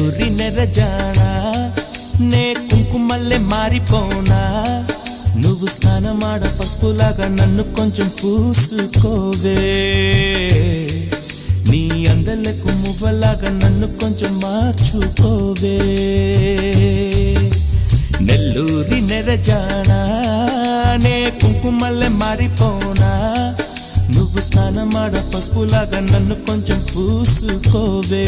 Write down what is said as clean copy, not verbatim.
నెల్లూరి నెరజానా నే కుంకుమల్లె మారిపోనా నువ్వు స్నానమాడ పసుపులాగా నన్ను కొంచెం పూసుకోవే నీ అందలకు మువ్వలాగా నన్ను కొంచెం మార్చుకోవే నెల్లూరి నెరజానా నే కుంకుమల్లె మారిపోనా నువ్వు స్నానమాడ పసుపులాగా నన్ను కొంచెం పూసుకోవే